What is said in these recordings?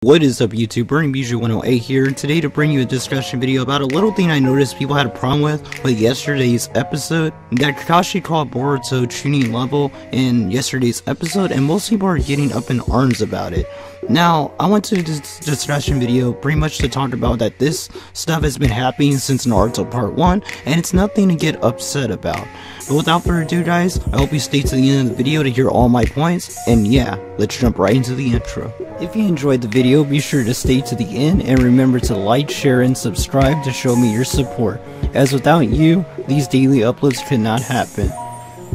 What is up YouTube, Burning108 here, today to bring you a discussion video about a little thing I noticed people had a problem with yesterday's episode. That Kakashi called Boruto Chunin level in yesterday's episode, and most people are getting up in arms about it. Now, I went to this discussion video pretty much to talk about that this stuff has been happening since Naruto Part 1, and it's nothing to get upset about. But without further ado guys, I hope you stay to the end of the video to hear all my points, and yeah, let's jump right into the intro. If you enjoyed the video, be sure to stay to the end, and remember to like, share, and subscribe to show me your support, as without you, these daily uploads could not happen.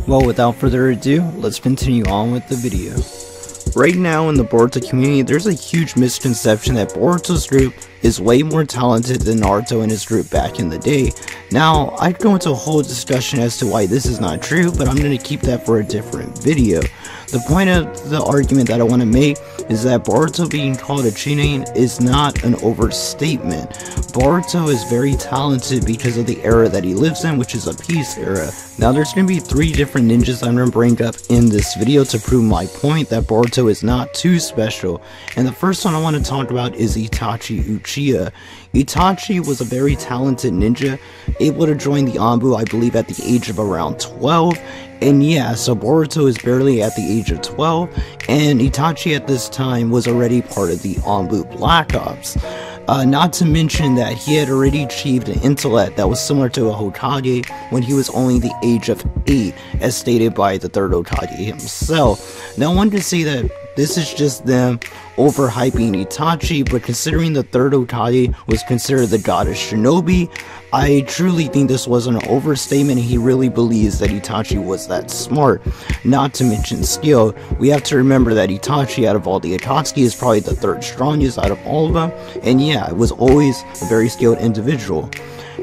Well, without further ado, let's continue on with the video. Right now in the Boruto community, there's a huge misconception that Boruto's group is way more talented than Naruto and his group back in the day. Now, I'd go into a whole discussion as to why this is not true, but I'm going to keep that for a different video. The point of the argument that I want to make is that Boruto being called a Chunin is not an overstatement. Boruto is very talented because of the era that he lives in, which is a peace era. Now there's going to be 3 different ninjas I'm going to bring up in this video to prove my point that Boruto is not too special. And the first one I want to talk about is Itachi Uchiha. Itachi was a very talented ninja, able to join the Anbu I believe at the age of around 12. And yeah, so Boruto is barely at the age of 12, and Itachi at this time was already part of the Anbu Black Ops. Not to mention that he had already achieved an intellect that was similar to a Hokage when he was only the age of 8, as stated by the 3rd Hokage himself. Now, one could say that this is just them overhyping Itachi, but considering the 3rd Hokage was considered the god of shinobi, I truly think this wasn't an overstatement, and he really believes that Itachi was that smart. Not to mention skill. We have to remember that Itachi, out of all the Akatsuki, is probably the 3rd strongest out of all of them, and yeah, it was always a very skilled individual.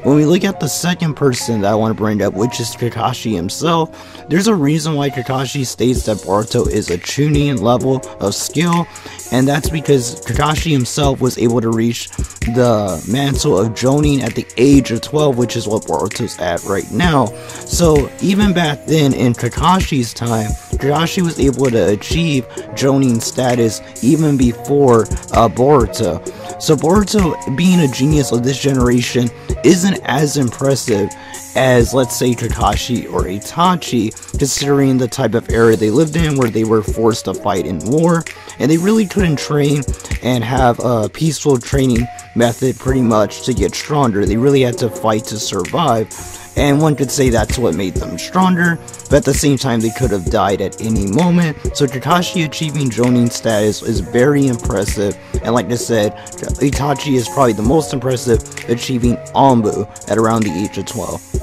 When we look at the second person that I want to bring up, which is Kakashi himself, there's a reason why Kakashi states that Boruto is a Chunin level of skill, and that's because Kakashi himself was able to reach the mantle of Jonin at the age of 12, which is what Boruto's at right now. So even back then in Kakashi's time, Kakashi was able to achieve Jonin status even before Boruto. So Boruto, being a genius of this generation, isn't as impressive as, let's say, Kakashi or Itachi, considering the type of era they lived in where they were forced to fight in war, and they really couldn't train and have a peaceful training method pretty much to get stronger. They really had to fight to survive, and one could say that's what made them stronger, but at the same time they could have died at any moment. So Kakashi achieving Jonin status is very impressive, and like I said, Itachi is probably the most impressive, achieving Anbu at around the age of 12.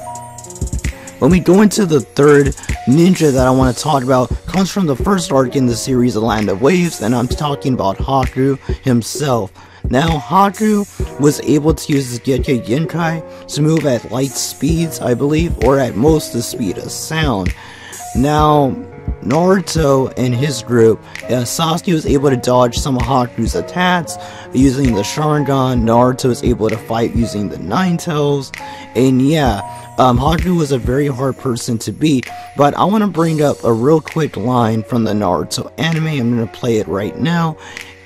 When we go into the third ninja that I want to talk about, comes from the first arc in the series, The Land of Waves, and I'm talking about Haku himself. Now, Haku was able to use his Gekkei Genkai to move at light speeds, I believe, or at most the speed of sound. Now, Naruto and his group, Sasuke was able to dodge some of Haku's attacks using the Sharingan. Naruto was able to fight using the Nine Tails, and yeah, Haku was a very hard person to beat. But I want to bring up a real quick line from the Naruto anime. I'm going to play it right now.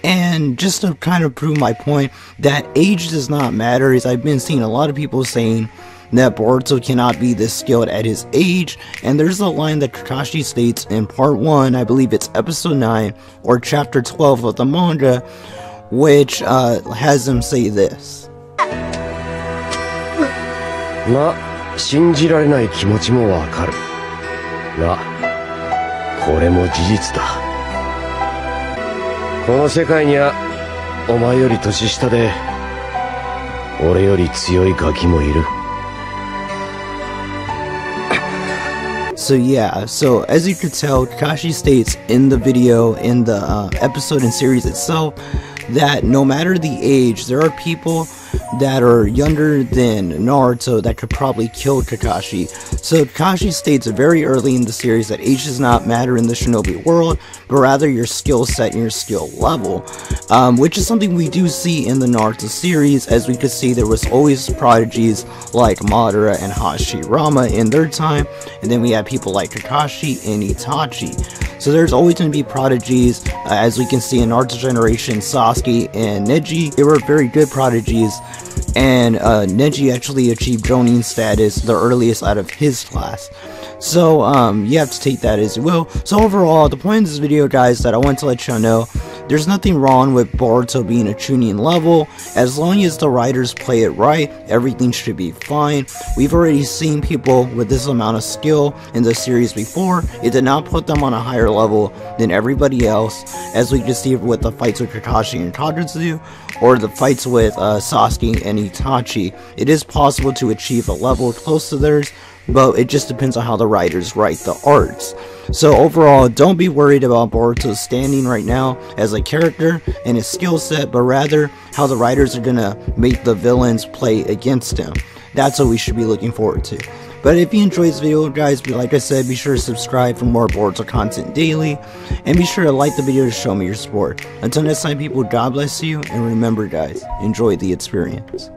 And just to kind of prove my point that age does not matter, is I've been seeing a lot of people saying that Boruto cannot be this skilled at his age, and there's a line that Kakashi states in part 1, I believe it's episode 9 or chapter 12 of the manga, which has him say this. 信じられない気持ちもわかるが、これも事実だ。この世界にはお前より年下で俺より強いガキもいる。 So yeah, so as you could tell, Kakashi states in the video, in the episode and series itself, that no matter the age, there are people that are younger than Naruto that could probably kill Kakashi. So Kakashi states very early in the series that age does not matter in the shinobi world, but rather your skill set and your skill level, which is something we do see in the Naruto series. As we could see, there was always prodigies like Madara and Hashirama in their time, and then we had people like Kakashi and Itachi. So there's always going to be prodigies, as we can see in Naruto Generation, Sasuke and Neji. They were very good prodigies, and Neji actually achieved Jonin status the earliest out of his class. So you have to take that as you will. So overall, the point of this video, guys, that I want to let y'all know, there's nothing wrong with Boruto being a Chunin level. As long as the writers play it right, everything should be fine. We've already seen people with this amount of skill in the series before. It did not put them on a higher level than everybody else, as we can see with the fights with Kakashi and Kagetsu, or the fights with Sasuke and Itachi. It is possible to achieve a level close to theirs, but it just depends on how the writers write the arcs. So overall, don't be worried about Boruto's standing right now as a character and his skill set, but rather how the writers are gonna make the villains play against him. That's what we should be looking forward to. But if you enjoyed this video, guys, like I said, be sure to subscribe for more Boruto content daily, and be sure to like the video to show me your support. Until next time, people, God bless you, and remember, guys, enjoy the experience.